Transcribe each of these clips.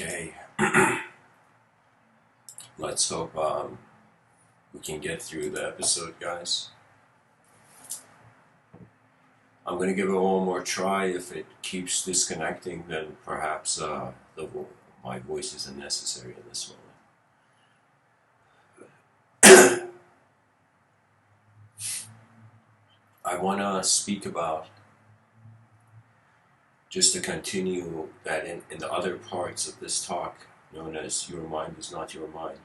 Okay, let's hope we can get through the episode, guys. I'm going to give it one more try. If it keeps disconnecting, then perhaps my voice isn't necessary in this moment. I want to speak about, just to continue that in the other parts of this talk, known as Your Mind is Not Your Mind.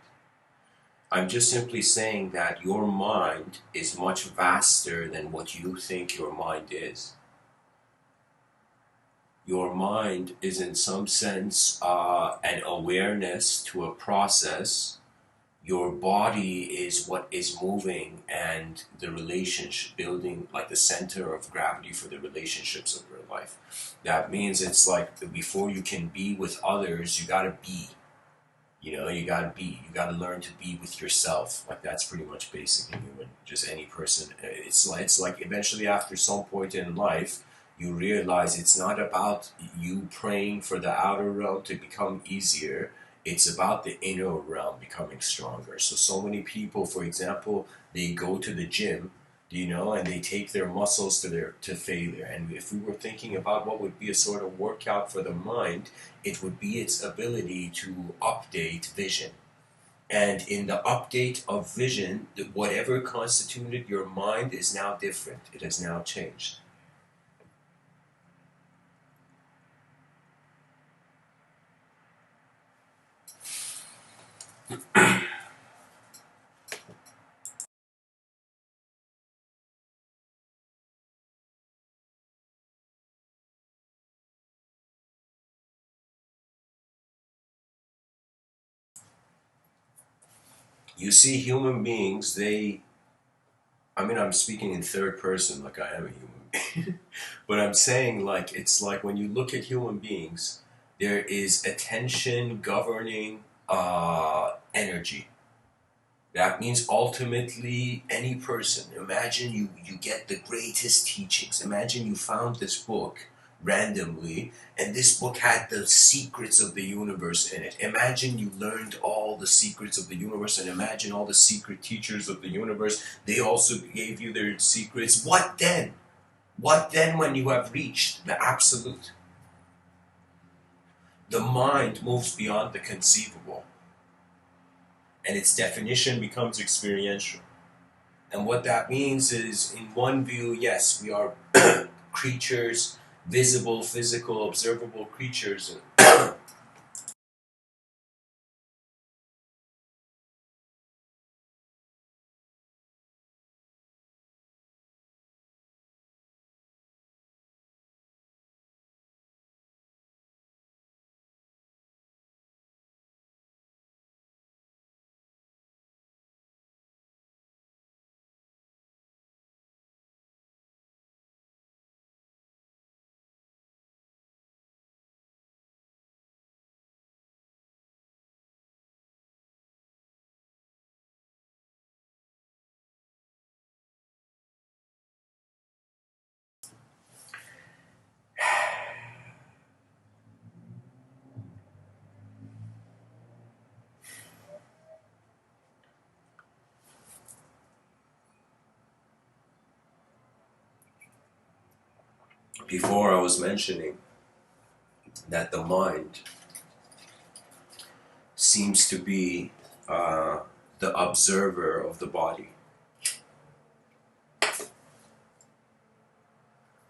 I'm just simply saying that your mind is much vaster than what you think your mind is. Your mind is in some sense an awareness to a process. Your body is what is moving, and the relationship building, like the center of gravity for the relationships of your life. That means it's like before you can be with others, you gotta be. You gotta learn to be with yourself. Like that's pretty much basic in human, just any person. It's like eventually after some point in life, you realize it's not about you praying for the outer realm to become easier. It's about the inner realm becoming stronger. So many people, for example, they go to the gym, and they take their muscles to failure. And if we were thinking about what would be a sort of workout for the mind, it would be its ability to update vision. And in the update of vision, whatever constituted your mind is now different. It has now changed. You see, human beings, I'm speaking in third person like I am a human being. But I'm saying, like, it's like when you look at human beings, there is attention governing energy. That means ultimately any person. Imagine you get the greatest teachings. Imagine you found this book randomly, and this book had the secrets of the universe in it. Imagine you learned all the secrets of the universe, and imagine all the secret teachers of the universe. They also gave you their secrets. What then? What then when you have reached the absolute? The mind moves beyond the conceivable, and its definition becomes experiential. And what that means is, in one view, yes, we are creatures, visible, physical, observable creatures. Before I was mentioning that the mind seems to be the observer of the body.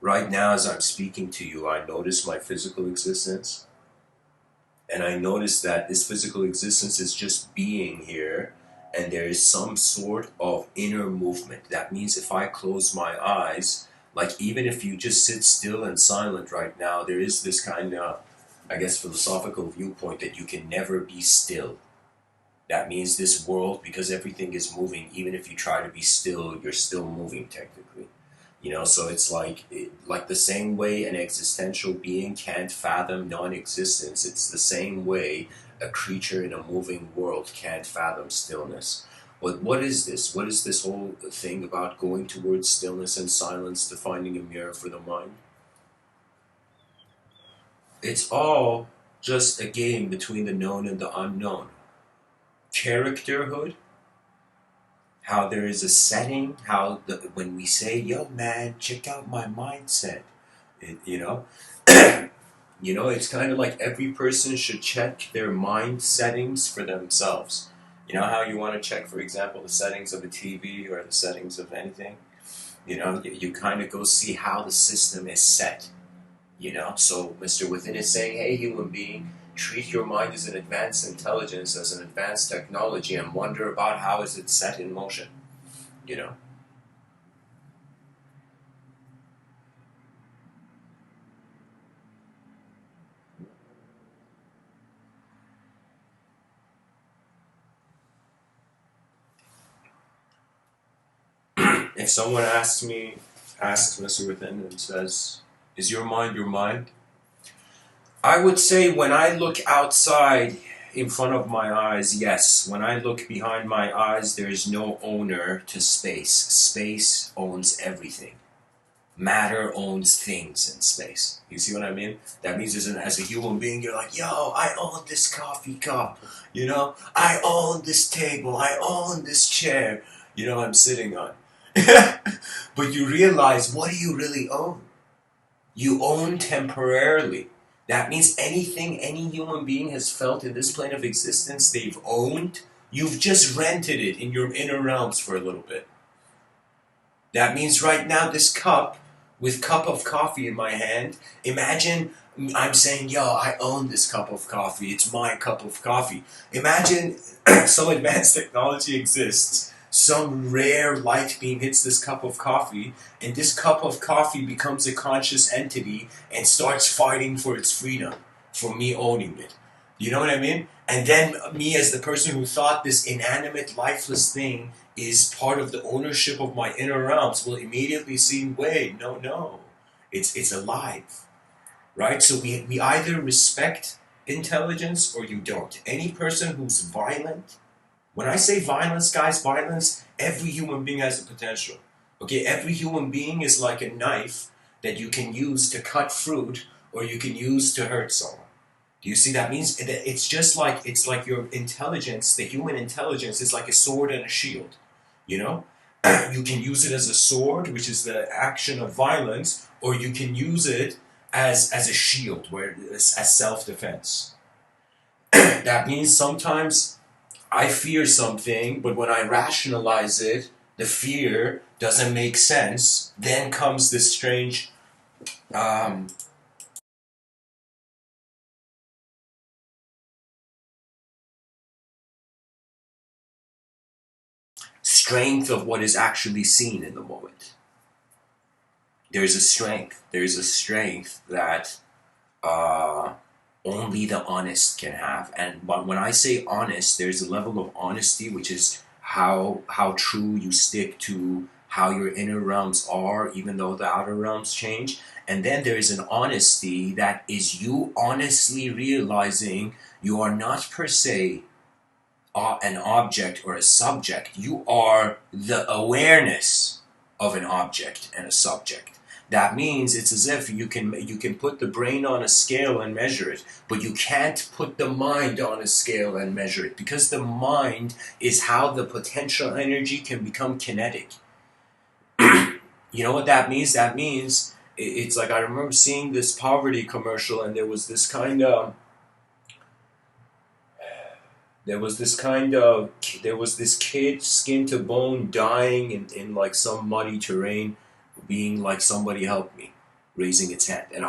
Right now, as I'm speaking to you, I notice my physical existence, and I notice that this physical existence is just being here, and there is some sort of inner movement. That means if I close my eyes, like even if you just sit still and silent right now, there is this kind of, I guess, philosophical viewpoint that you can never be still. That means this world, because everything is moving, even if you try to be still, you're still moving technically. So it's like the same way an existential being can't fathom non-existence, it's the same way a creature in a moving world can't fathom stillness. But what is this? What is this whole thing about going towards stillness and silence to finding a mirror for the mind? It's all just a game between the known and the unknown. Characterhood, how there is a setting, how when we say, yo man, check out my mindset, you know, it's kind of like every person should check their mind settings for themselves. You know how you want to check, for example, the settings of a TV or the settings of anything? You kind of go see how the system is set. So Mr. Within is saying, hey, human being, treat your mind as an advanced intelligence, as an advanced technology, and wonder about how is it set in motion. You know? If someone asks Mr. Within and says, is your mind your mind? I would say when I look outside in front of my eyes, yes. When I look behind my eyes, there is no owner to space. Space owns everything. Matter owns things in space. You see what I mean? That means as a human being, you're like, yo, I own this coffee cup. I own this table. I own this chair. I'm sitting on. But you realize, what do you really own? You own temporarily. That means anything any human being has felt in this plane of existence they've owned, you've just rented it in your inner realms for a little bit. That means right now this cup, with cup of coffee in my hand, imagine I'm saying, yo, I own this cup of coffee. It's my cup of coffee. Imagine some advanced technology exists. Some rare light beam hits this cup of coffee, and this cup of coffee becomes a conscious entity and starts fighting for its freedom, for me owning it. You know what I mean? And then me, as the person who thought this inanimate, lifeless thing is part of the ownership of my inner realms, will immediately see, wait, no, it's alive, right? So we either respect intelligence or you don't. Any person who's violent, when I say violence, guys, violence, every human being has the potential. Okay, every human being is like a knife that you can use to cut fruit or you can use to hurt someone. Do you see? That means it's like your intelligence, the human intelligence is like a sword and a shield. You know, you can use it as a sword, which is the action of violence, or you can use it as a shield, where as self-defense. That means sometimes I fear something, but when I rationalize it, the fear doesn't make sense. Then comes this strange strength of what is actually seen in the moment. There's a strength. There's a strength that only the honest can have. But when I say honest, there's a level of honesty which is how true you stick to how your inner realms are, even though the outer realms change. And then there is an honesty that is you honestly realizing you are not per se an object or a subject. You are the awareness of an object and a subject. That means it's as if you can put the brain on a scale and measure it, but you can't put the mind on a scale and measure it, because the mind is how the potential energy can become kinetic. You know what that means? That means it's like I remember seeing this poverty commercial, and there was this kid, skin to bone, dying in like some muddy terrain, being like, somebody help me, raising its hand. And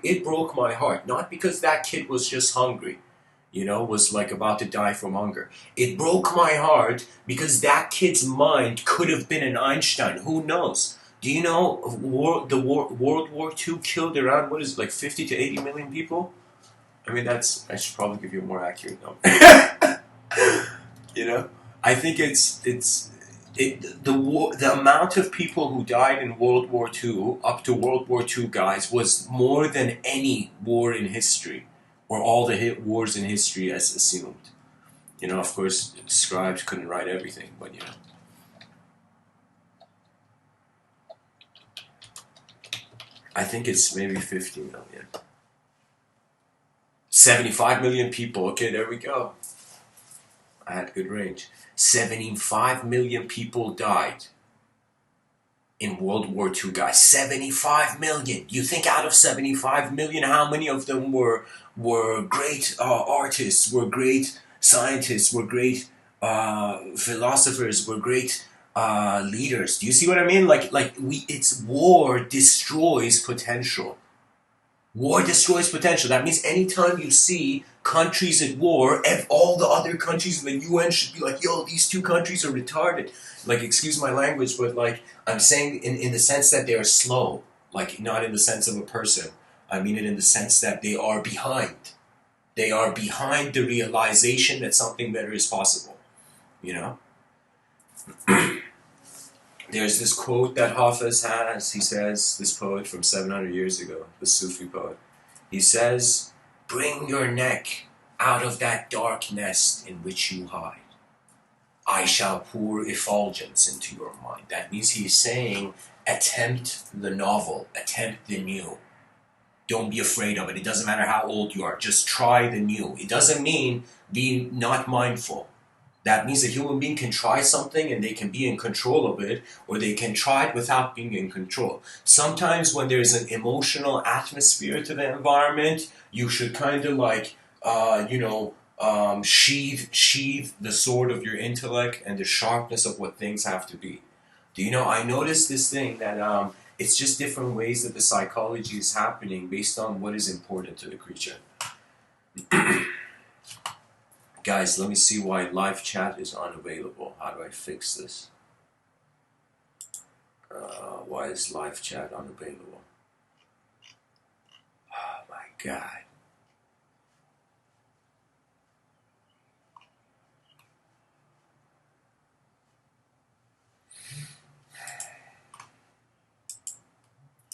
it broke my heart, not because that kid was just hungry, was like about to die from hunger. It broke my heart because that kid's mind could have been an Einstein. Who knows? Do you know World War II killed around, what is it, like 50 to 80 million people? I mean, I should probably give you a more accurate number. You know, I think the amount of people who died in World War II up to World War II, guys, was more than any war in history, or all the wars in history as assumed. Of course, scribes couldn't write everything, but I think it's maybe 50 million. 75 million people. Okay, there we go. I had good range. 75 million people died in World War II, guys. 75 million. You think out of 75 million, how many of them were great artists, were great scientists, were great philosophers, were great leaders? Do you see what I mean? It's war destroys potential. War destroys potential. That means anytime you see countries at war, all the other countries in the UN should be like, yo, these two countries are retarded. Like, excuse my language, but like, I'm saying in the sense that they are slow. Like, not in the sense of a person. I mean it in the sense that they are behind. They are behind the realization that something better is possible. You know? There's this quote that Hafez has. He says, this poet from 700 years ago, the Sufi poet. He says, bring your neck out of that dark nest in which you hide. I shall pour effulgence into your mind. That means he's saying, attempt the novel, attempt the new. Don't be afraid of it. It doesn't matter how old you are. Just try the new. It doesn't mean be not mindful. That means a human being can try something and they can be in control of it, or they can try it without being in control. Sometimes when there's an emotional atmosphere to the environment, you should kind of like, sheathe the sword of your intellect and the sharpness of what things have to be. Do you know, I noticed this thing that it's just different ways that the psychology is happening based on what is important to the creature. Guys, let me see why live chat is unavailable. How do I fix this? Why is live chat unavailable? Oh my God.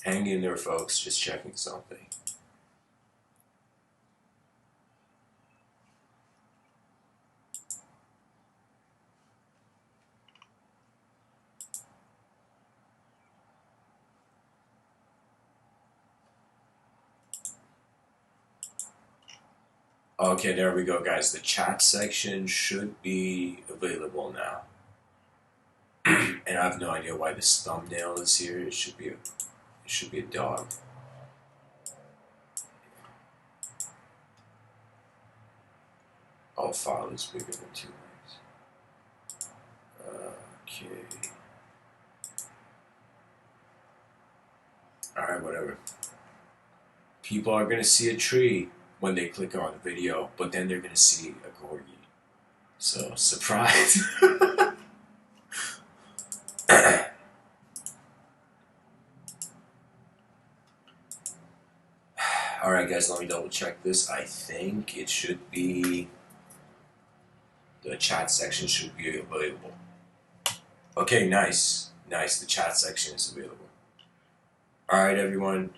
Hang in there, folks. Just checking something. Okay, there we go, guys. The chat section should be available now. And I have no idea why this thumbnail is here. It should be a dog. All file is bigger than 2 lines. Okay. Alright, whatever. People are gonna see a tree when they click on the video, but then they're gonna see a corgi. So, surprise! Alright guys, let me double check this. I think it should be... the chat section should be available. Okay, nice. Nice, the chat section is available. Alright everyone,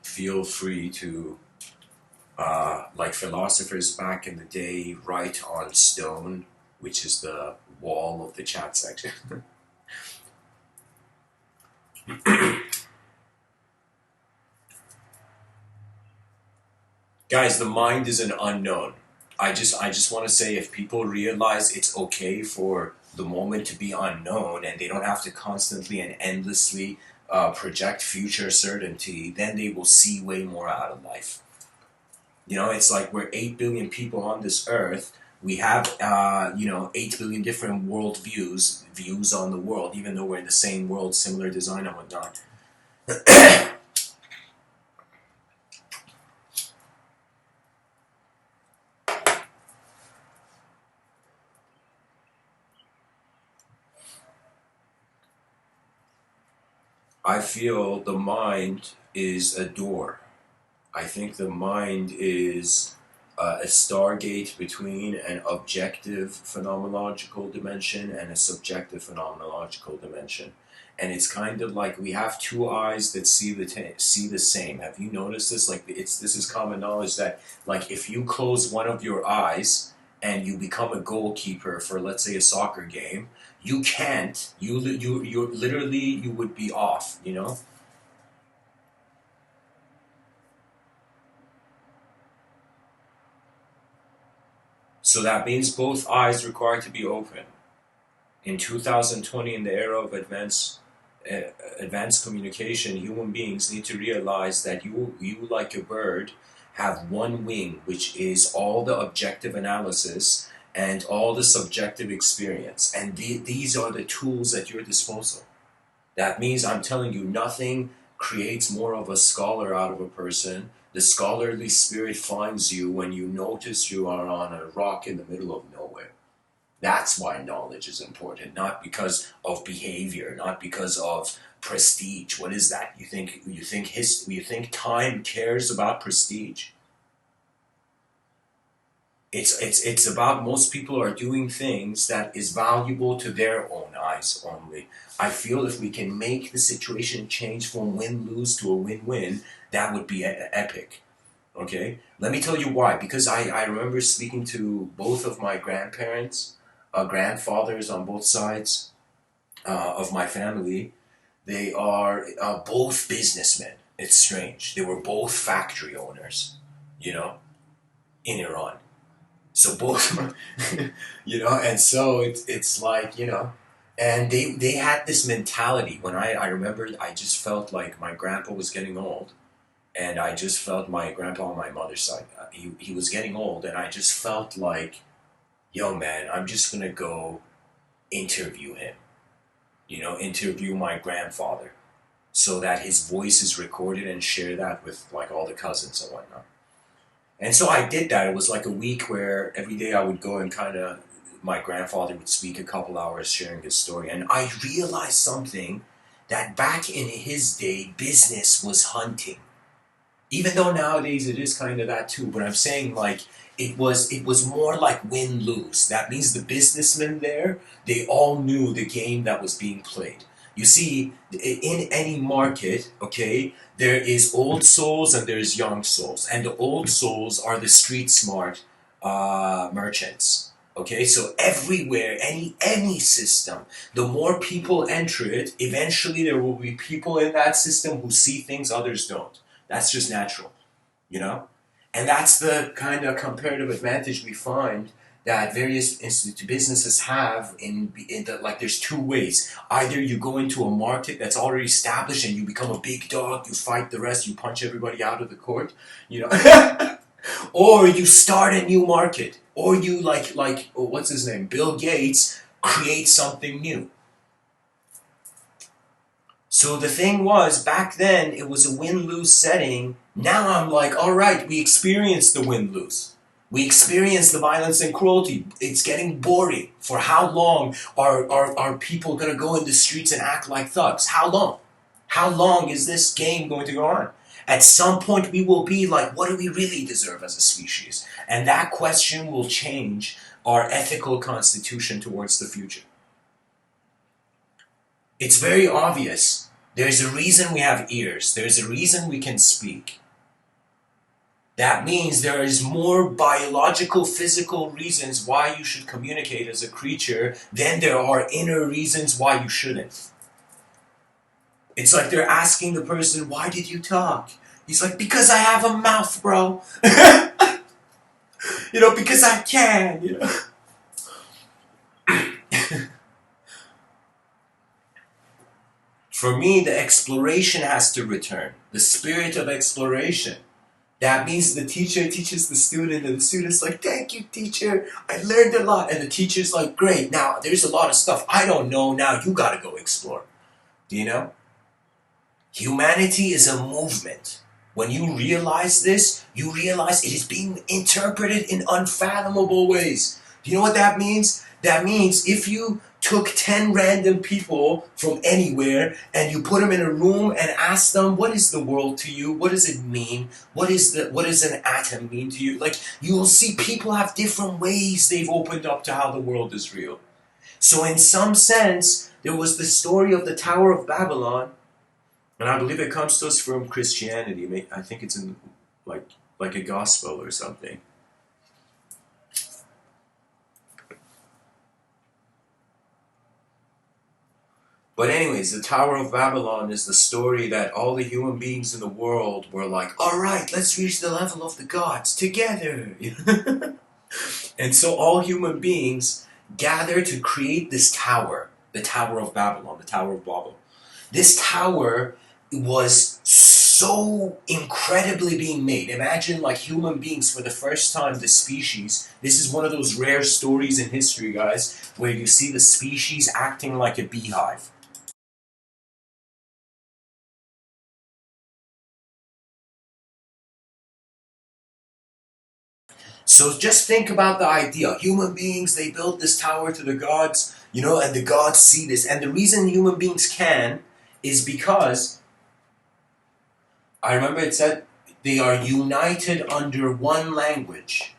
feel free to, like philosophers back in the day, write on stone, which is the wall of the chat section. Guys, the mind is an unknown. I just want to say, if people realize it's okay for the moment to be unknown and they don't have to constantly and endlessly project future certainty, then they will see way more out of life. You know, it's like we're 8 billion people on this earth. We have, 8 billion different world views on the world, even though we're in the same world, similar design and whatnot. I feel the mind is a door. I think the mind is a stargate between an objective phenomenological dimension and a subjective phenomenological dimension. And it's kind of like we have two eyes that see the same. Have you noticed this? Like, this is common knowledge that, like, if you close one of your eyes and you become a goalkeeper for, let's say, a soccer game, you can't. You literally, you would be off. You know. So that means both eyes require to be open. In 2020, in the era of advanced communication, human beings need to realize that you like a bird, have one wing, which is all the objective analysis and all the subjective experience. And these are the tools at your disposal. That means I'm telling you, nothing creates more of a scholar out of a person. The scholarly spirit finds you when you notice you are on a rock in the middle of nowhere. That's why knowledge is important, not because of behavior, not because of prestige. What is that? You think time cares about prestige? It's about most people are doing things that is valuable to their own eyes only. I feel if we can make the situation change from win-lose to a win-win, that would be epic. Okay? Let me tell you why. Because I remember speaking to both of my grandparents, grandfathers on both sides of my family. They are both businessmen. It's strange. They were both factory owners, you know, in Iran. So both, and so it's like, and they had this mentality. When I remember, I just felt like my grandpa was getting old, and I just felt my grandpa on my mother's side, he was getting old, and I just felt like, yo man, I'm just gonna go interview him, interview my grandfather, so that his voice is recorded and share that with like all the cousins and whatnot. And so I did that. It was like a week where every day I would go and my grandfather would speak a couple hours sharing his story. And I realized something, that back in his day, business was hunting. Even though nowadays it is kind of that too, but I'm saying like it was more like win-lose. That means the businessmen there, they all knew the game that was being played. You see, in any market, okay, there is old souls and there's young souls. And the old souls are the street smart merchants. Okay, so everywhere, any system, the more people enter it, eventually there will be people in that system who see things others don't. That's just natural, you know? And that's the kind of comparative advantage we find that various businesses have in the, like, there's two ways. Either you go into a market that's already established and you become a big dog, you fight the rest, you punch everybody out of the court, or you start a new market, or you what's his name, Bill Gates, create something new. So the thing was, back then, it was a win-lose setting. Now I'm like, all right, we experienced the win-lose. We experienced the violence and cruelty. It's getting boring. For how long are people going to go in the streets and act like thugs? How long? How long is this game going to go on? At some point, we will be like, what do we really deserve as a species? And that question will change our ethical constitution towards the future. It's very obvious. There's a reason we have ears. There's a reason we can speak. That means there is more biological, physical reasons why you should communicate as a creature than there are inner reasons why you shouldn't. It's like they're asking the person, why did you talk? He's like, because I have a mouth, bro. Because I can, For me, the exploration has to return. The spirit of exploration. That means the teacher teaches the student, and the student's like, thank you, teacher. I learned a lot. And the teacher's like, great. Now, there's a lot of stuff I don't know. Now, you got to go explore. Do you know? Humanity is a movement. When you realize this, you realize it is being interpreted in unfathomable ways. Do you know what that means? That means if you took 10 random people from anywhere and you put them in a room and asked them, what is the world to you? What does it mean? What does an atom mean to you? Like, you will see people have different ways they've opened up to how the world is real. So in some sense, there was the story of the Tower of Babylon, and I believe it comes to us from Christianity. I think it's in like a gospel or something. But anyways, the Tower of Babylon is the story that all the human beings in the world were like, all right, let's reach the level of the gods together. And so all human beings gather to create this tower, the Tower of Babylon, the Tower of Babel. This tower was so incredibly being made. Imagine like human beings for the first time, the species. This is one of those rare stories in history, guys, where you see the species acting like a beehive. So just think about the idea. Human beings, they built this tower to the gods, and the gods see this. And the reason human beings can is because I remember it said they are united under one language.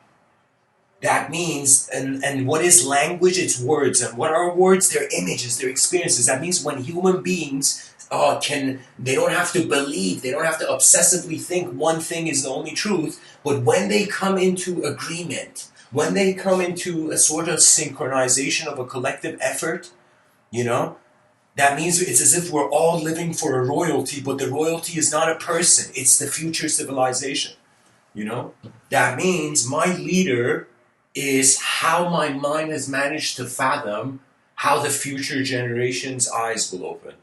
That means, and what is language? It's words. And what are words? They're images, they're experiences. That means when human beings they don't have to believe, they don't have to obsessively think one thing is the only truth, but when they come into agreement, when they come into a sort of synchronization of a collective effort, you know, that means it's as if we're all living for a royalty, but the royalty is not a person, it's the future civilization. You know? That means my leader is how my mind has managed to fathom how the future generations' eyes will open.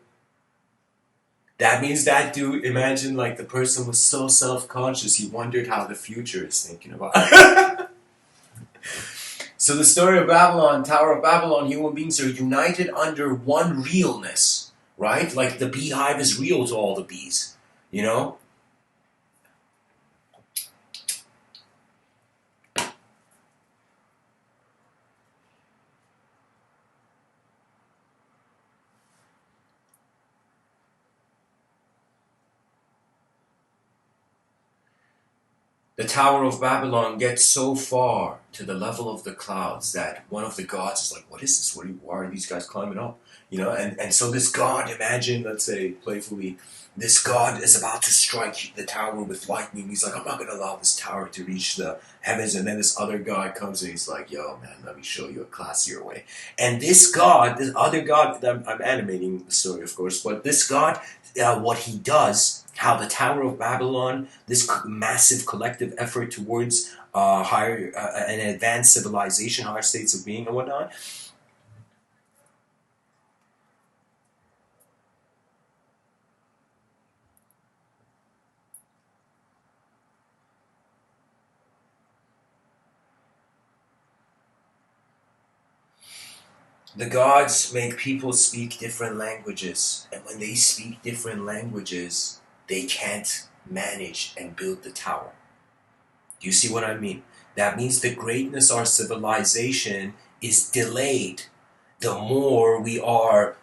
That means that dude, imagine like the person was so self-conscious, he wondered how the future is thinking about it. So the story of Babylon, Tower of Babylon, human beings are united under one realness, right? Like the beehive is real to all the bees, you know? The Tower of Babylon gets so far to the level of the clouds that one of the gods is like, what is this? Why are these guys climbing up? And so this god, imagine, let's say, playfully, this god is about to strike the tower with lightning. He's like, I'm not going to allow this tower to reach the heavens. And then this other god comes and he's like, yo, man, let me show you a classier way. And this god, this other god, I'm animating the story, of course, but this god, what he does, how the Tower of Babylon, this massive collective effort towards higher, an advanced civilization, higher states of being and whatnot, the gods make people speak different languages, and when they speak different languages, they can't manage and build the tower. Do you see what I mean? That means the greatness of our civilization is delayed the more we are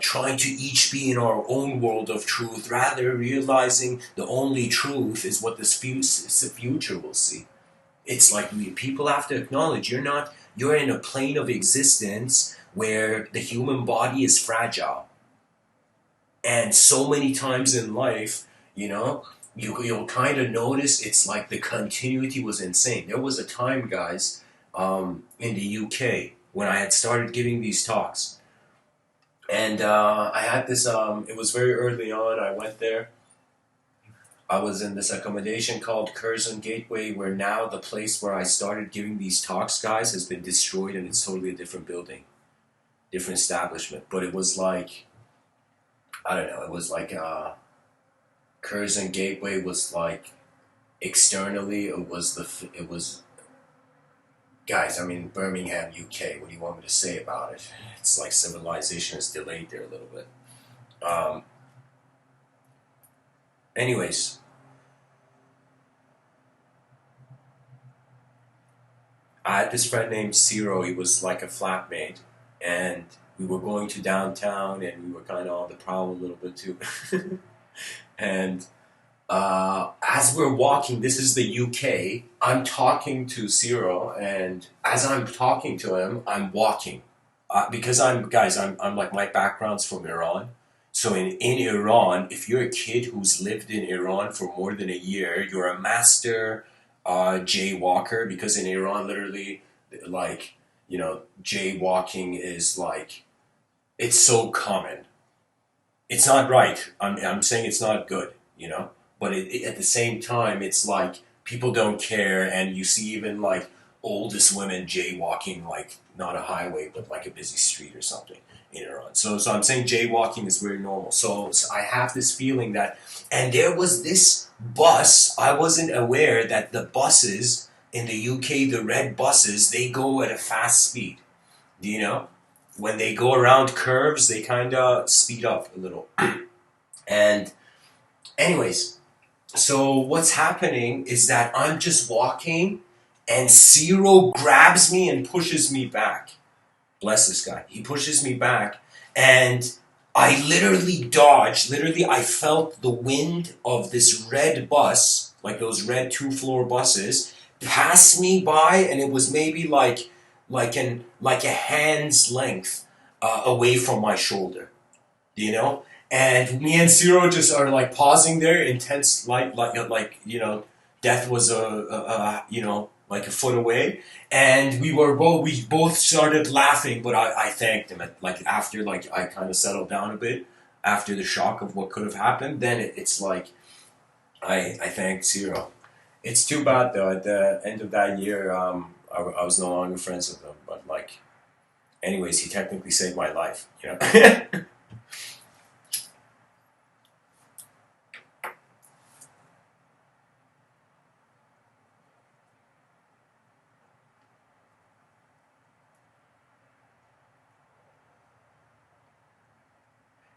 trying to each be in our own world of truth, rather realizing the only truth is what this future will see. It's like people have to acknowledge you're in a plane of existence where the human body is fragile. And so many times in life, you'll kind of notice it's like the continuity was insane. There was a time, guys, in the UK when I had started giving these talks. And I had this, it was very early on, I went there. I was in this accommodation called Curzon Gateway, where now the place where I started giving these talks, guys, has been destroyed and it's totally a different building, different establishment. But it was like, I don't know, it was like Curzon Gateway was like externally, it was guys. I mean, Birmingham, UK. What do you want me to say about it? It's like civilization is delayed there a little bit. Um, anyways, I had this friend named Ciro. He was like a flatmate, and we were going to downtown, and we were kind of on the prowl a little bit too. And as we're walking, this is the UK. I'm talking to Ciro, and as I'm talking to him, I'm walking because I'm like my background's from Iran. So in Iran, if you're a kid who's lived in Iran for more than a year, you're a master jaywalker because in Iran, literally, like jaywalking is like it's so common. It's not right. I'm saying it's not good, but at the same time, it's like people don't care, and you see even like oldest women jaywalking, like not a highway, but like a busy street or something in Iran. So I'm saying jaywalking is very normal. So I have this feeling that, and there was this bus. I wasn't aware that the buses in the UK, the red buses, they go at a fast speed. Do you know? When they go around curves, they kind of speed up a little. And anyways, so what's happening is that I'm just walking and Zero grabs me and pushes me back. Bless this guy. He pushes me back and I literally dodged. Literally, I felt the wind of this red bus, like those red two-floor buses, pass me by, and it was maybe like a hand's length away from my shoulder. You know? And me and Zero just are like pausing there, intense, death was like a foot away, and we both started laughing, but I thanked him like after like I kind of settled down a bit after the shock of what could have happened. Then it's like I thanked Zero. It's too bad though. At the end of that year, I was no longer friends with him. But like, anyways, he technically saved my life. You know.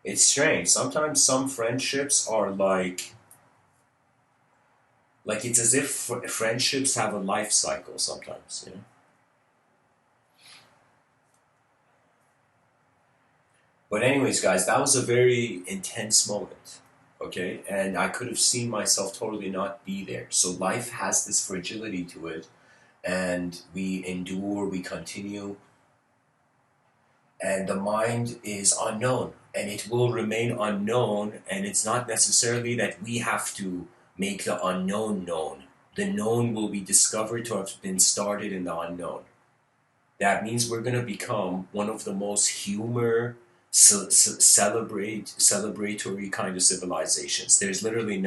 It's strange. Sometimes some friendships are like it's as if friendships have a life cycle sometimes, you know. But anyways, guys, that was a very intense moment, okay? And I could have seen myself totally not be there. So life has this fragility to it, and we endure, we continue, and the mind is unknown, and it will remain unknown, and it's not necessarily that we have to make the unknown known. The known will be discovered to have been started in the unknown. That means we're going to become one of the most celebratory kind of civilizations. There's literally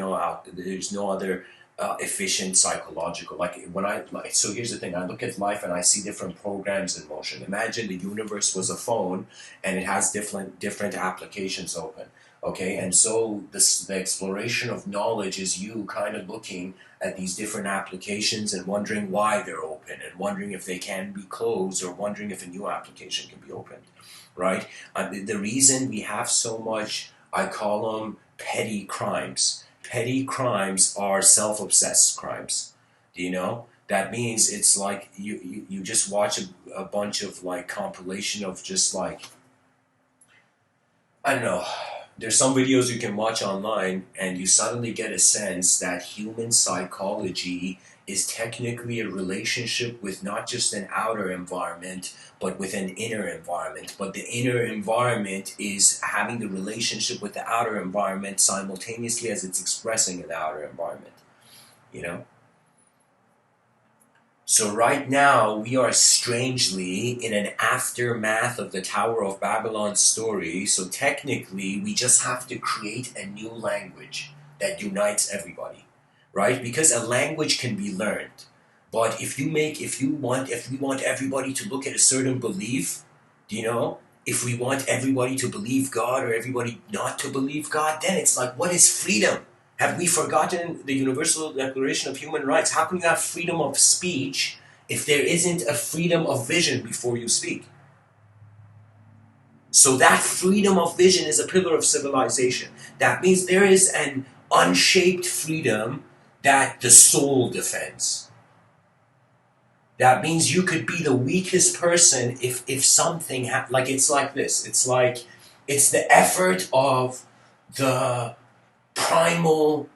there's no other efficient psychological, like when I like. So here's the thing: I look at life and I see different programs in motion. Imagine the universe was a phone and it has different applications open. Okay, and so the exploration of knowledge is you kind of looking at these different applications and wondering why they're open, and wondering if they can be closed, or wondering if a new application can be opened, right? The reason we have so much, I call them petty crimes. Petty crimes are self-obsessed crimes. Do you know? That means it's like you just watch a bunch of like compilation of just like, I don't know. There's some videos you can watch online, and you suddenly get a sense that human psychology is technically a relationship with not just an outer environment, but with an inner environment. But the inner environment is having the relationship with the outer environment simultaneously as it's expressing in the outer environment. You know? So right now, we are strangely in an aftermath of the Tower of Babylon story. So technically, we just have to create a new language that unites everybody, right? Because a language can be learned. But if we want everybody to look at a certain belief, you know, if we want everybody to believe God or everybody not to believe God, then it's like, what is freedom? Have we forgotten the Universal Declaration of Human Rights? How can you have freedom of speech if there isn't a freedom of vision before you speak? So that freedom of vision is a pillar of civilization. That means there is an unshaped freedom that the soul defends. That means you could be the weakest person if something like it's like this. It's like it's the effort of the primal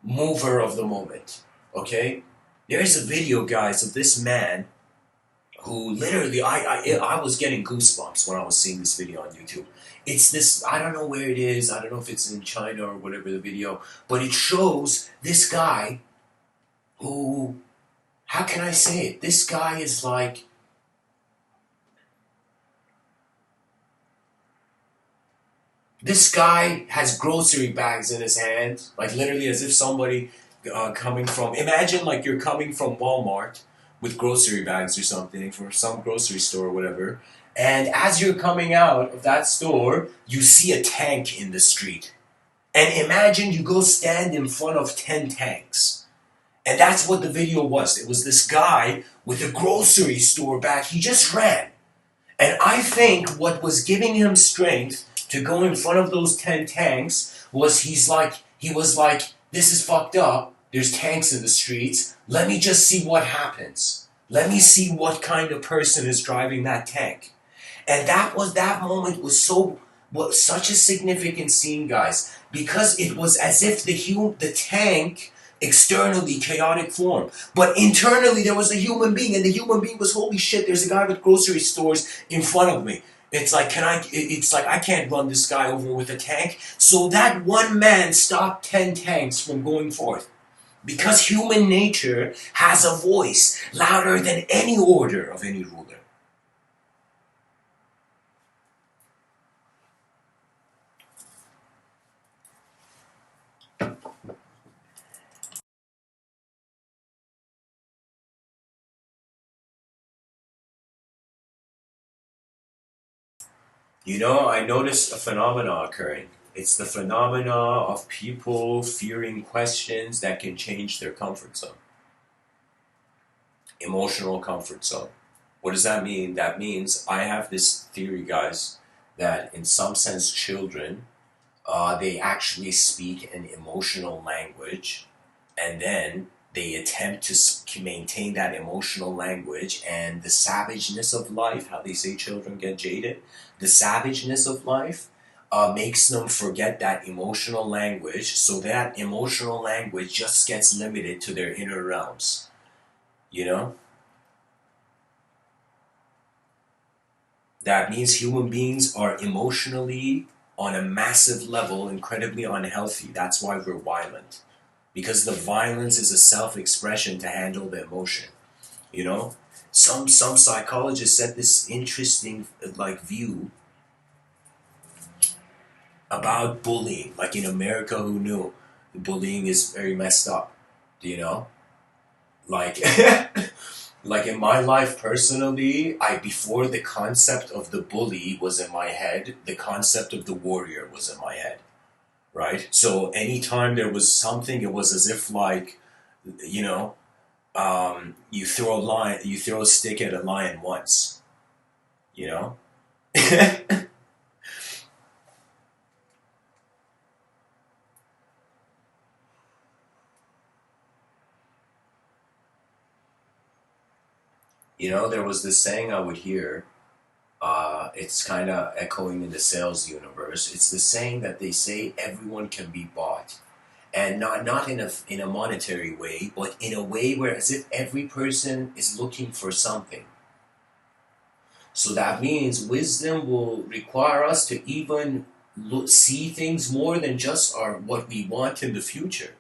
mover of the moment. Okay? There is a video, guys, of this man who literally, I was getting goosebumps when I was seeing this video on YouTube. It's this, I don't know where it is, I don't know if it's in China or whatever the video, but it shows this guy who, how can I say it? This guy is like, this guy has grocery bags in his hand, like literally as if somebody coming from, imagine like you're coming from Walmart, with grocery bags or something for some grocery store or whatever. And as you're coming out of that store, you see a tank in the street. And imagine you go stand in front of 10 tanks. And that's what the video was. It was this guy with a grocery store bag. He just ran. And I think what was giving him strength to go in front of those 10 tanks was he was like, this is fucked up. There's tanks in the streets. Let me just see what happens. Let me see what kind of person is driving that tank. And that moment was such a significant scene, guys, because it was as if the tank externally chaotic form, but internally there was a human being, and the human being was, holy shit, there's a guy with grocery stores in front of me. It's like, I can't run this guy over with a tank. So that one man stopped 10 tanks from going forth. Because human nature has a voice louder than any order of any ruler. You know, I noticed a phenomena occurring. It's the phenomena of people fearing questions that can change their comfort zone. Emotional comfort zone. What does that mean? That means I have this theory, guys, that in some sense children, they actually speak an emotional language, and then they attempt to maintain that emotional language, and the savageness of life, how they say children get jaded, the savageness of life makes them forget that emotional language, so that emotional language just gets limited to their inner realms, you know? That means human beings are emotionally, on a massive level, incredibly unhealthy. That's why we're violent. Because the violence is a self-expression to handle the emotion. You know? Some psychologists said this interesting view about bullying. Like in America, who knew? Bullying is very messed up. Do you know? Like like in my life personally, before the concept of the bully was in my head, the concept of the warrior was in my head, right? So anytime there was something, it was as if you know, you throw a stick at a lion once, you know. You know, there was this saying I would hear. It's kind of echoing in the sales universe. It's the saying that they say everyone can be bought, and not in a monetary way, but in a way where as if every person is looking for something. So that means wisdom will require us to even see things more than just what we want in the future.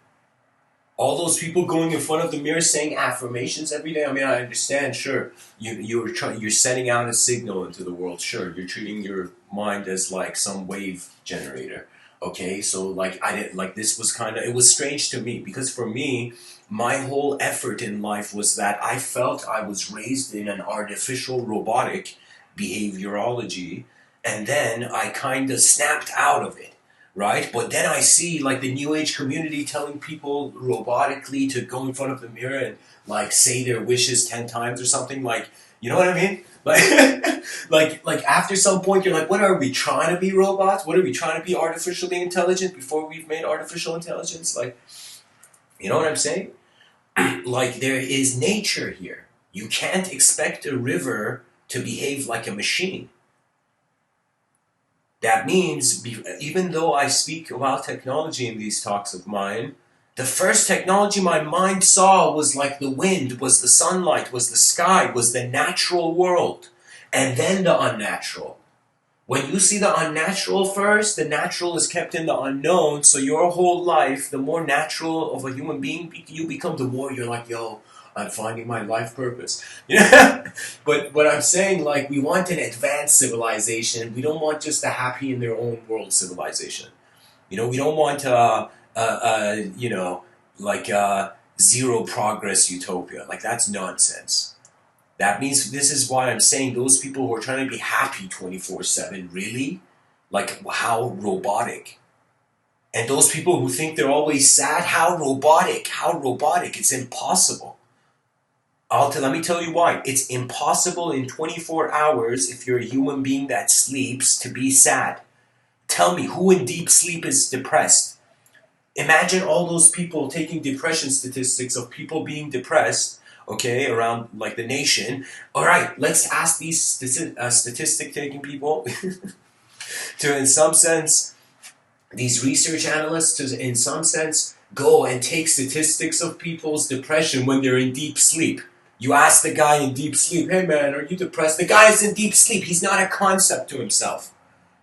All those people going in front of the mirror saying affirmations every day. I mean, I understand. Sure, you're sending out a signal into the world. Sure, you're treating your mind as like some wave generator. Okay, so I didn't like this was kind of, it was strange to me because for me, my whole effort in life was that I felt I was raised in an artificial robotic behaviorology, and then I kind of snapped out of it, right? But then I see like the new age community telling people robotically to go in front of the mirror and like say their wishes 10 times or something, like, you know what I mean? Like like after some point you're like, what are we trying to be, robots? What are we trying to be, artificially intelligent before we've made artificial intelligence? Like, you know what I'm saying? Like there is nature here. You can't expect a river to behave like a machine. That means, even though I speak about technology in these talks of mine, the first technology my mind saw was like the wind, was the sunlight, was the sky, was the natural world, and then the unnatural. When you see the unnatural first, the natural is kept in the unknown, so your whole life, the more natural of a human being you become, the more you're like, yo, I'm finding my life purpose. Yeah. But what I'm saying, like, we want an advanced civilization. We don't want just a happy in their own world civilization. You know, we don't want, you know, like, zero progress utopia. Like, that's nonsense. That means, this is why I'm saying those people who are trying to be happy 24/7, really? Like, how robotic. And those people who think they're always sad, how robotic, how robotic. It's impossible. Let me tell you why. It's impossible in 24 hours, if you're a human being that sleeps, to be sad. Tell me, who in deep sleep is depressed? Imagine all those people taking depression statistics of people being depressed, okay, around like the nation. All right, let's ask these statistic taking people to, in some sense, these research analysts to, in some sense, go and take statistics of people's depression when they're in deep sleep. You ask the guy in deep sleep, hey man, are you depressed? The guy is in deep sleep. He's not a concept to himself.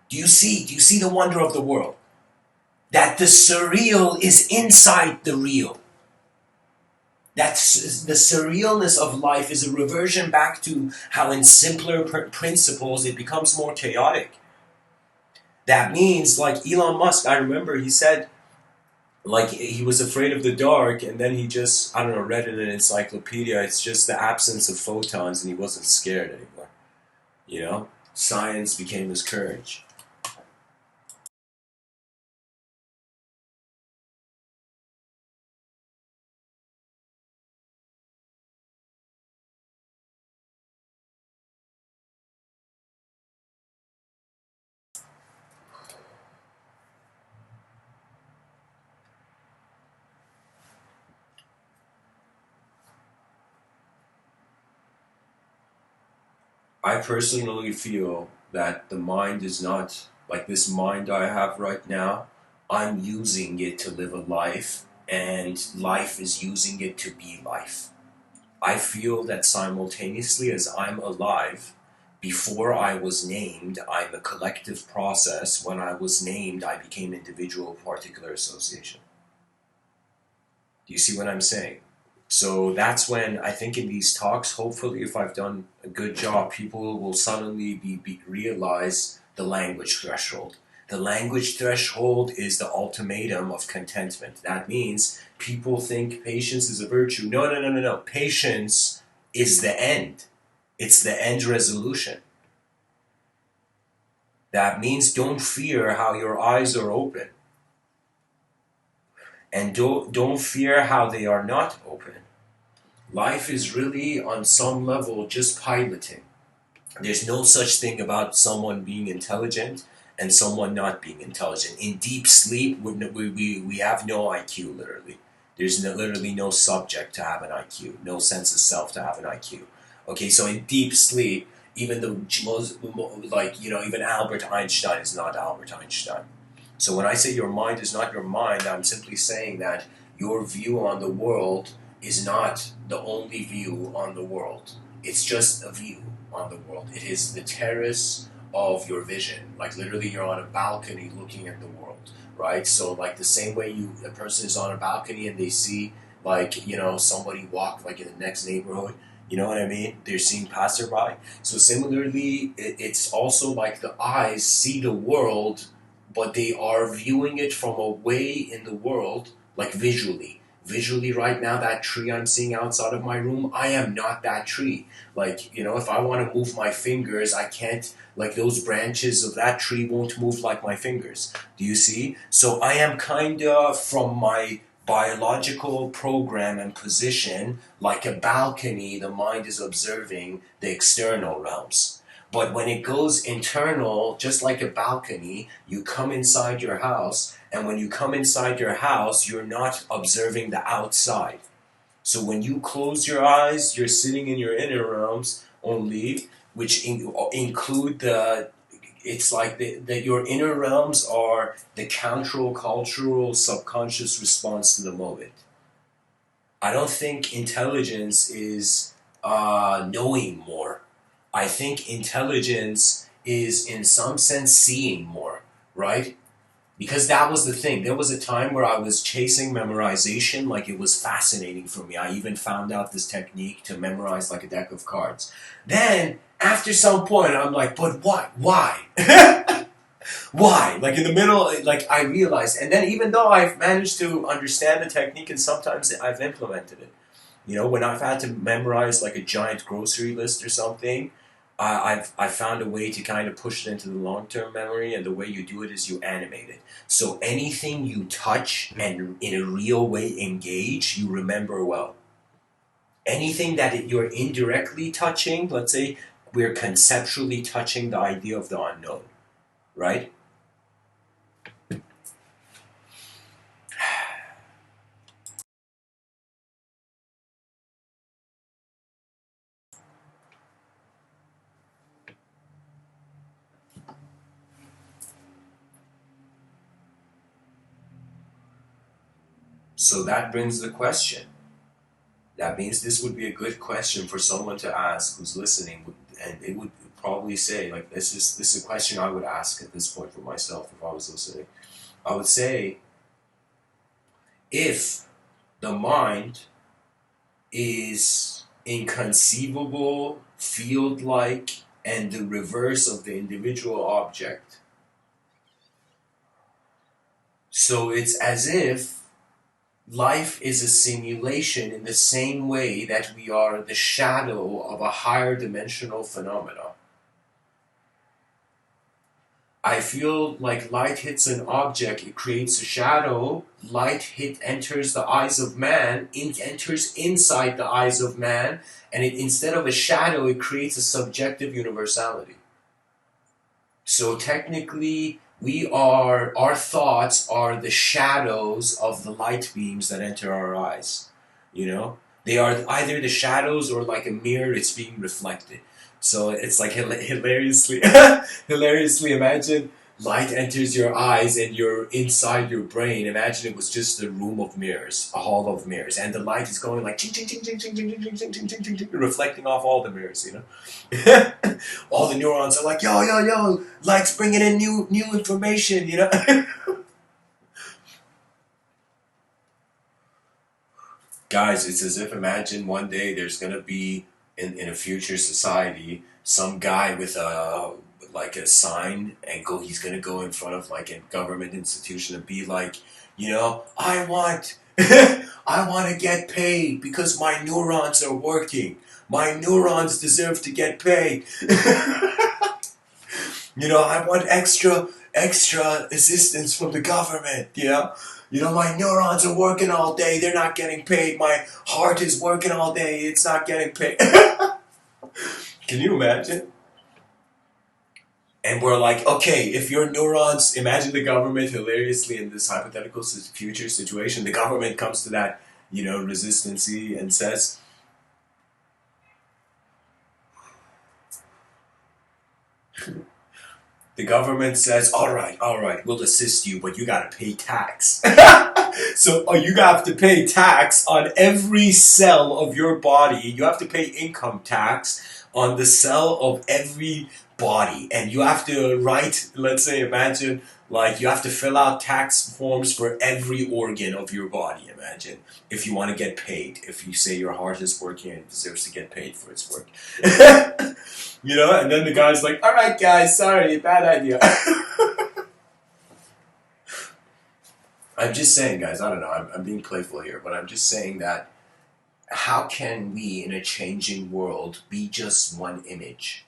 Do you see? Do you see the wonder of the world? That the surreal is inside the real. That the surrealness of life is a reversion back to how in simpler principles it becomes more chaotic. That means, like Elon Musk, I remember he said, like, he was afraid of the dark, and then he just, I don't know, read in an encyclopedia, it's just the absence of photons, and he wasn't scared anymore. You know? Science became his courage. I personally feel that the mind is not like this mind I have right now. I'm using it to live a life, and life is using it to be life. I feel that simultaneously as I'm alive, before I was named, I'm a collective process. When I was named, I became individual, particular association. Do you see what I'm saying? So that's when I think in these talks, hopefully, if I've done a good job, people will suddenly realize the language threshold. The language threshold is the ultimatum of contentment. That means people think patience is a virtue. No, no, no, no, no. Patience is the end. It's the end resolution. That means don't fear how your eyes are open. And don't fear how they are not open. Life is really, on some level, just piloting. There's no such thing about someone being intelligent and someone not being intelligent. In deep sleep, we have no IQ, literally. There's literally no subject to have an IQ, no sense of self to have an IQ. Okay, so in deep sleep, even the most, like, even Albert Einstein is not Albert Einstein. So when I say your mind is not your mind, I'm simply saying that your view on the world is not the only view on the world. It's just a view on the world. It is the terrace of your vision. Like, literally, you're on a balcony looking at the world, right? So like the same way a person is on a balcony and they see, like, somebody walk like in the next neighborhood. You know what I mean? They're seeing passerby. So similarly, it's also like the eyes see the world, but they are viewing it from a way in the world, like visually. Visually, right now, that tree I'm seeing outside of my room, I am not that tree. Like, if I want to move my fingers, I can't, like, those branches of that tree won't move like my fingers. Do you see? So I am kind of, from my biological program and position, like a balcony, the mind is observing the external realms. But when it goes internal, just like a balcony, you come inside your house, and when you come inside your house, you're not observing the outside. So when you close your eyes, you're sitting in your inner realms only, which include it's like your inner realms are the countercultural subconscious response to the moment. I don't think intelligence is knowing more. I think intelligence is, in some sense, seeing more, right? Because that was the thing. There was a time where I was chasing memorization, like it was fascinating for me. I even found out this technique to memorize like a deck of cards. Then, after some point, I'm like, but what? Why? Why? Like in the middle, like I realized, and then even though I've managed to understand the technique and sometimes I've implemented it, you know, when I've had to memorize like a giant grocery list or something, I've found a way to kind of push it into the long term memory, and the way you do it is you animate it. So anything you touch and in a real way engage, you remember well. Anything that you're indirectly touching, let's say we're conceptually touching the idea of the unknown, right? So that brings the question. That means this would be a good question for someone to ask who's listening, and it would probably say, like, this is a question I would ask at this point for myself if I was listening. I would say, if the mind is inconceivable, field-like, and the reverse of the individual object, so it's as if life is a simulation in the same way that we are the shadow of a higher dimensional phenomena. I feel like light hits an object, it creates a shadow. Enters the eyes of man, it enters inside the eyes of man, and instead of a shadow, it creates a subjective universality. So technically, our thoughts are the shadows of the light beams that enter our eyes. You know, they are either the shadows or like a mirror. It's being reflected. So it's like hilariously, hilariously. Imagine light enters your eyes and you're inside your brain. Imagine it was just a room of mirrors, a hall of mirrors, and the light is going like ching ching ching ching ching ching ching ching ching ching ching ching, reflecting off all the mirrors. You know. All the neurons are like, yo, yo, yo, light's bringing in new information, you know? Guys, it's as if imagine one day there's gonna be in a future society some guy with a sign and he's gonna go in front of like a government institution and be like, you know, I want I want to get paid because my neurons are working. My neurons deserve to get paid. You know, I want extra assistance from the government, you know? You know, my neurons are working all day, they're not getting paid. My heart is working all day, it's not getting paid. Can you imagine? And we're like, okay, if your neurons, imagine the government hilariously in this hypothetical future situation, the government comes to that, you know, resistancy and says, the government says, all right, we'll assist you, but you gotta pay tax. So you have to pay tax on every cell of your body. You have to pay income tax on the cell of every body. And you have to write, let's say, imagine, like you have to fill out tax forms for every organ of your body, imagine, if you want to get paid. If you say your heart is working and it deserves to get paid for its work. You know, and then the guy's like, all right, guys, sorry, bad idea. I'm just saying, guys, I don't know, I'm being playful here, but I'm just saying that how can we, in a changing world, be just one image?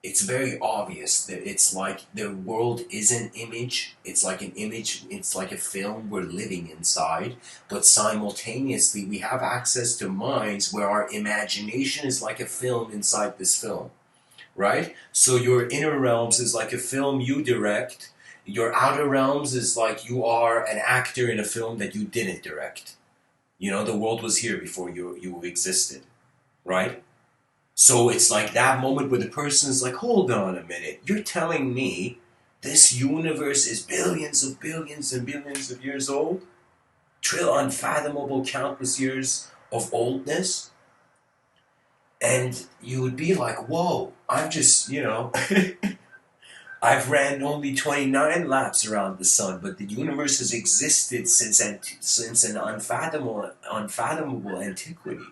It's very obvious that it's like the world is an image. It's like an image, it's like a film we're living inside, but simultaneously we have access to minds where our imagination is like a film inside this film. Right? So your inner realms is like a film you direct. Your outer realms is like you are an actor in a film that you didn't direct. You know, the world was here before you existed, right? So it's like that moment where the person is like, hold on a minute, you're telling me this universe is billions of billions and billions of years old? Unfathomable countless years of oldness? And you would be like, whoa, I'm just, you know, I've ran only 29 laps around the sun, but the universe has existed since an unfathomable antiquity.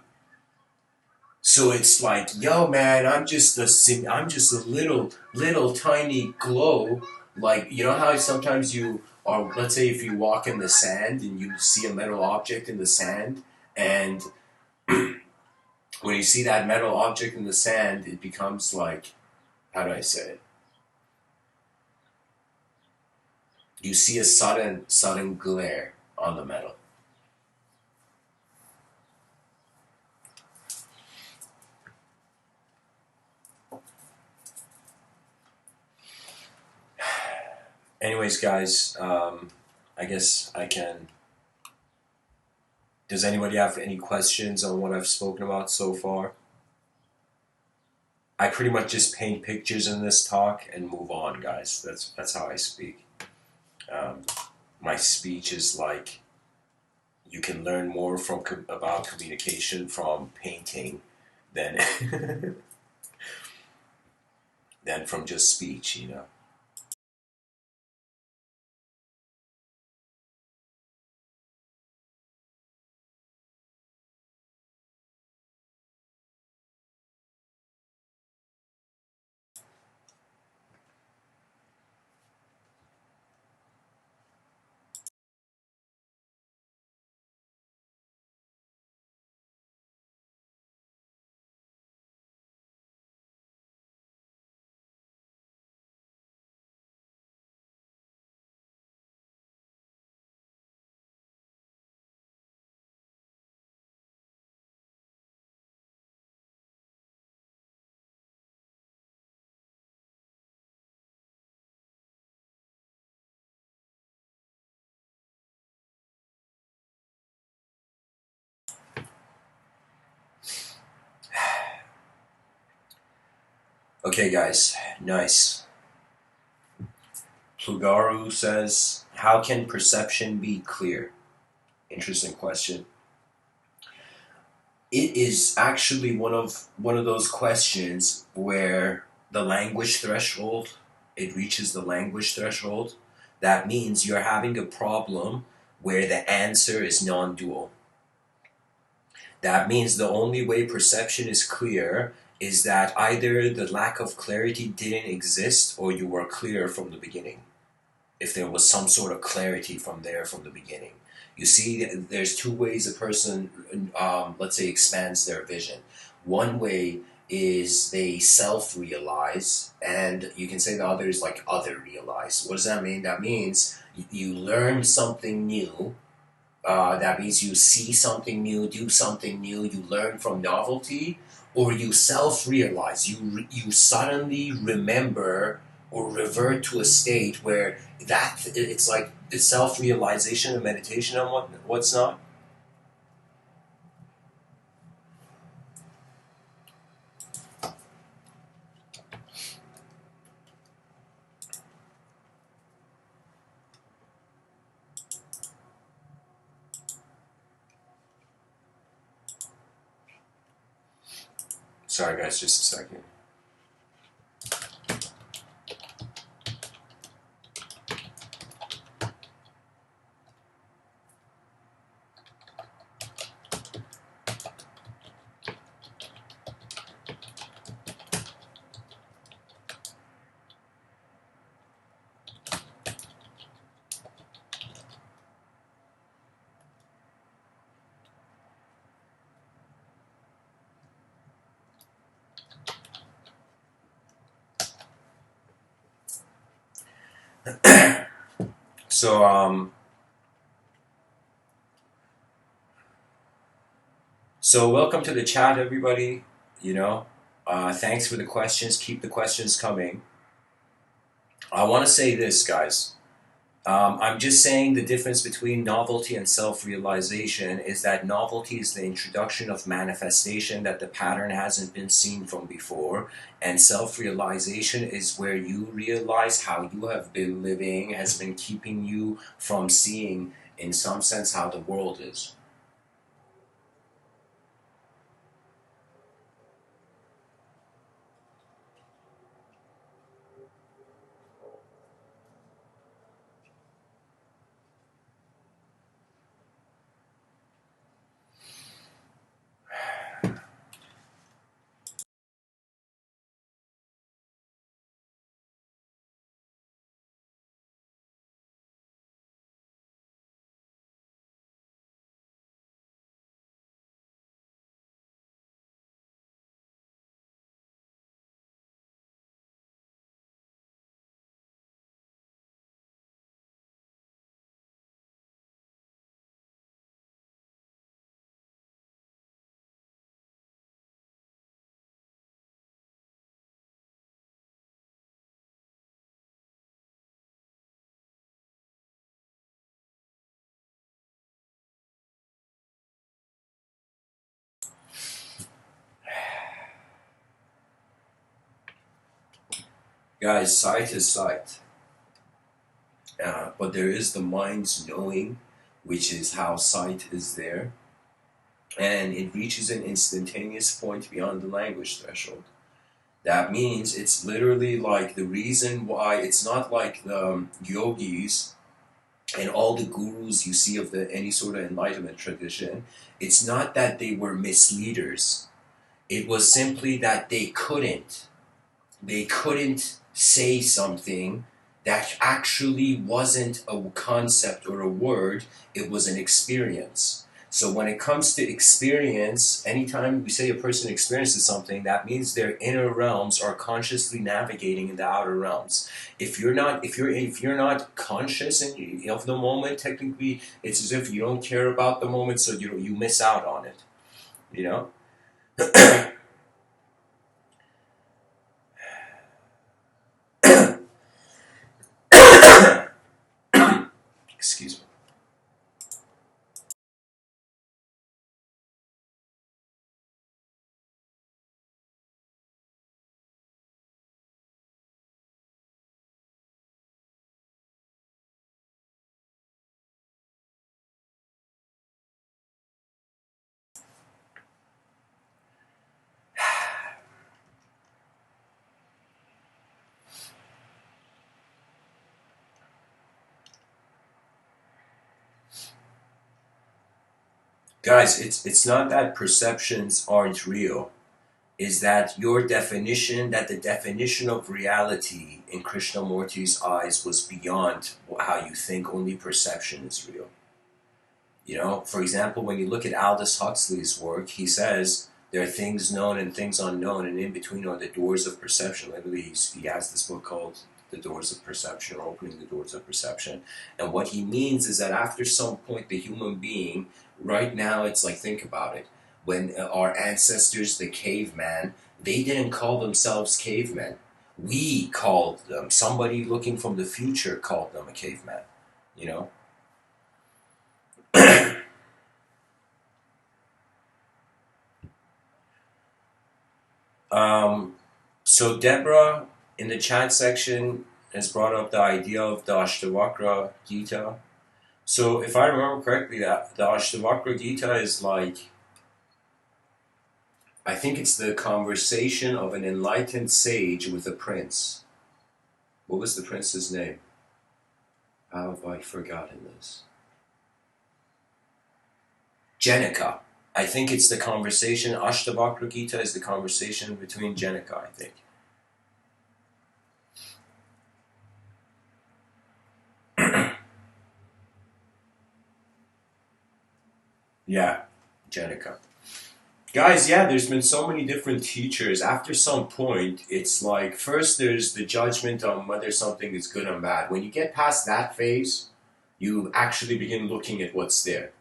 So it's like, yo, man, I'm just a little tiny glow Like, you know how sometimes you are, let's say if you walk in the sand and you see a metal object in the sand, and when you see that metal object in the sand, it becomes like, how do I say it? You see a sudden glare on the metal. Anyways, guys, I guess I can. Does anybody have any questions on what I've spoken about so far? I pretty much just paint pictures in this talk and move on, guys. That's how I speak. Um, my speech is like, you can learn more about communication from painting than than from just speech, you know. Okay, guys, nice. Plugaru says, "How can perception be clear?" Interesting question. It is actually one of those questions where the language threshold, it reaches the language threshold. That means you're having a problem where the answer is non-dual. That means the only way perception is clear is that either the lack of clarity didn't exist or you were clear from the beginning. If there was some sort of clarity from the beginning. You see, there's two ways a person, let's say, expands their vision. One way is they self-realize, and you can say the other is like other-realize. What does that mean? That means you learn something new. That means you see something new, do something new, you learn from novelty, or you self-realize. You suddenly remember or revert to a state where it's like it's self-realization and meditation and what's not. Sorry, guys, just a second. So so welcome to the chat, everybody. You know, thanks for the questions. Keep the questions coming. I want to say this, guys. I'm just saying the difference between novelty and self-realization is that novelty is the introduction of manifestation that the pattern hasn't been seen from before, and self-realization is where you realize how you have been living has been keeping you from seeing, in some sense, how the world is. Guys, sight is sight. But there is the mind's knowing, which is how sight is there. And it reaches an instantaneous point beyond the language threshold. That means it's literally like the reason why it's not like the yogis and all the gurus you see of the any sort of enlightenment tradition. It's not that they were misleaders. It was simply that they couldn't say something that actually wasn't a concept or a word, it was an experience. So when it comes to experience, anytime we say a person experiences something, that means their inner realms are consciously navigating in the outer realms. If you're not conscious of the moment, technically it's as if you don't care about the moment, so you miss out on it. You know? Excuse me. Guys, it's not that perceptions aren't real. Is that the definition of reality in Krishnamurti's eyes was beyond how you think only perception is real. For example, when you look at Aldous Huxley's work, he says there are things known and things unknown, and in between are the doors of perception. Literally, he has this book called The Doors of Perception, or Opening the Doors of Perception. And what he means is that after some point, the human being, right now, it's like, think about it. When our ancestors, the caveman, they didn't call themselves cavemen. We called them. Somebody looking from the future called them a caveman. You know? Um, so Deborah in the chat section has brought up the idea of the Ashtavakra Gita. So if I remember correctly, that the Ashtavakra Gita is like, I think it's the conversation of an enlightened sage with a prince. What was the prince's name? How have I forgotten this? Janaka. I think it's the conversation. Ashtavakra Gita is the conversation between Janaka, I think. Yeah, Janaka. Guys, yeah, there's been so many different teachers. After some point, it's like first there's the judgment on whether something is good or bad. When you get past that phase, you actually begin looking at what's there.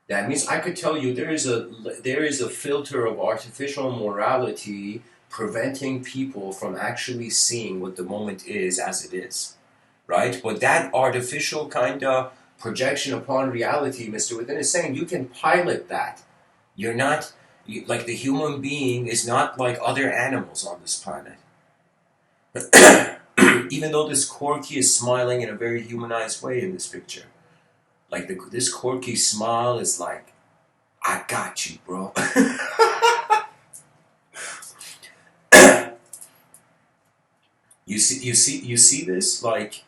That means I could tell you there is a filter of artificial morality preventing people from actually seeing what the moment is as it is, right? But that artificial kind of projection upon reality, Mr. Within is saying you can pilot that. You're not like the human being is not like other animals on this planet. Even though this Corky is smiling in a very humanized way in this picture, like this Corky smile is like, "I got you, bro." You see this like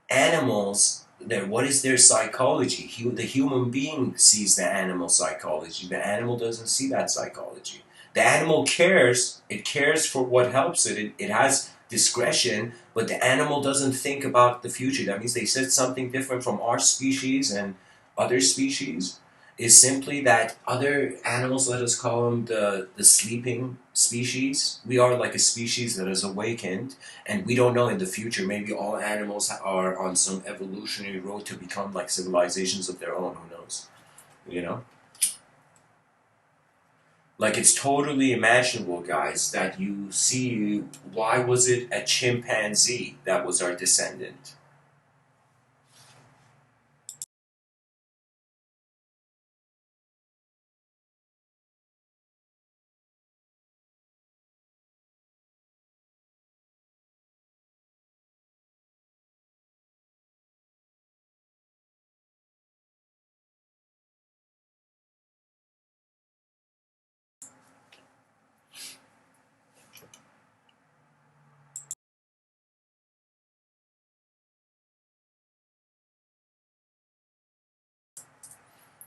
animals. What is their psychology? The human being sees the animal psychology. The animal doesn't see that psychology. The animal cares. It cares for what helps it. It has discretion, but the animal doesn't think about the future. That means they said something different from our species and other species is simply that other animals, let us call them the sleeping species, we are like a species that is awakened, and we don't know in the future, maybe all animals are on some evolutionary road to become like civilizations of their own, who knows, you know? Like it's totally imaginable, guys, that you see, why was it a chimpanzee that was our descendant?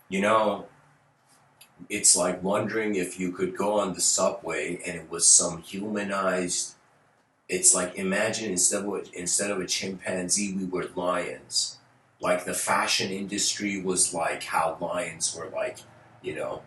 You know, it's like wondering if you could go on the subway and it was some humanized. It's like imagine instead of a chimpanzee, we were lions. Like the fashion industry was like how lions were like, you know,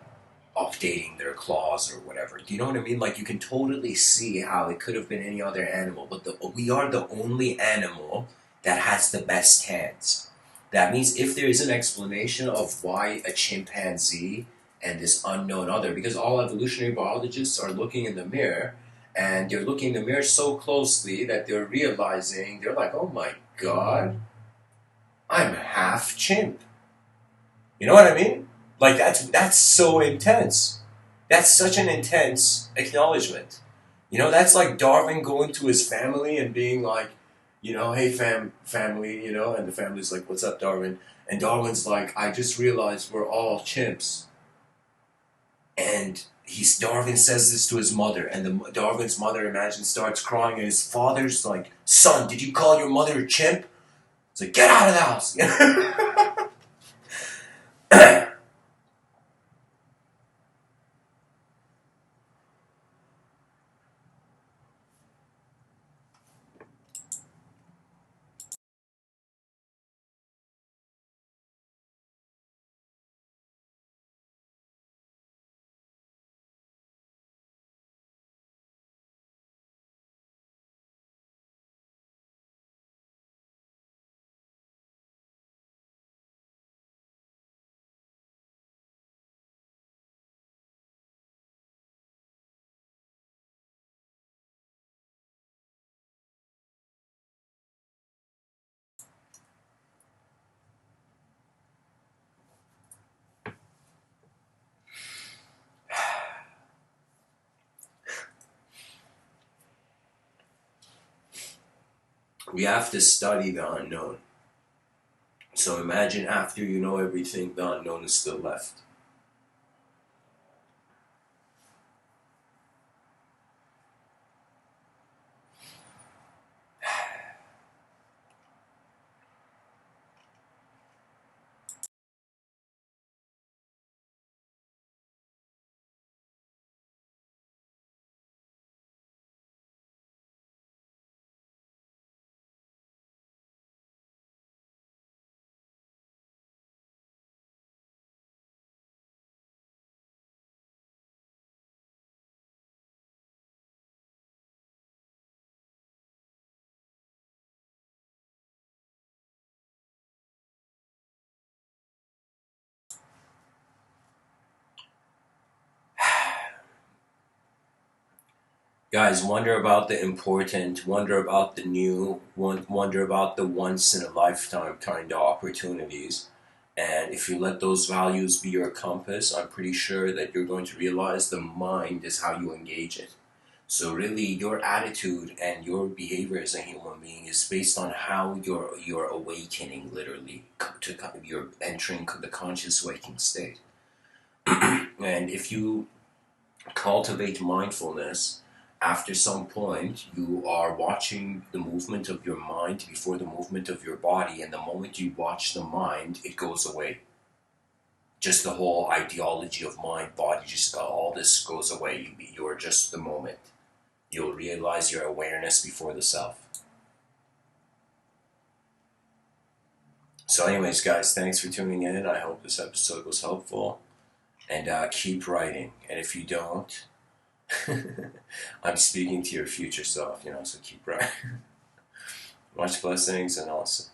updating their claws or whatever. Do you know what I mean? Like you can totally see how it could have been any other animal, but we are the only animal that has the best hands. That means if there is an explanation of why a chimpanzee and this unknown other, because all evolutionary biologists are looking in the mirror and they're looking in the mirror so closely that they're realizing, they're like, oh my god, I'm half chimp. You know what I mean? Like that's so intense. That's such an intense acknowledgement. You know, that's like Darwin going to his family and being like, you know, hey family, you know, and the family's like, what's up, Darwin? And Darwin's like, I just realized we're all chimps. And Darwin says this to his mother, and Darwin's mother, imagine, starts crying, and his father's like, son, did you call your mother a chimp? It's like, get out of the house. We have to study the unknown. So imagine after you know everything, the unknown is still left. Guys, wonder about the important, wonder about the new, wonder about the once in a lifetime kind of opportunities. And if you let those values be your compass, I'm pretty sure that you're going to realize the mind is how you engage it. So really, your attitude and your behavior as a human being is based on how you're awakening, literally, you're entering the conscious waking state. And if you cultivate mindfulness, after some point, you are watching the movement of your mind before the movement of your body, and the moment you watch the mind, it goes away. Just the whole ideology of mind, body, just all this goes away. You're just the moment. You'll realize your awareness before the self. So, anyways, guys, thanks for tuning in. I hope this episode was helpful. And keep writing. And if you don't, I'm speaking to your future self, you know, so keep writing. Much blessings and awesome.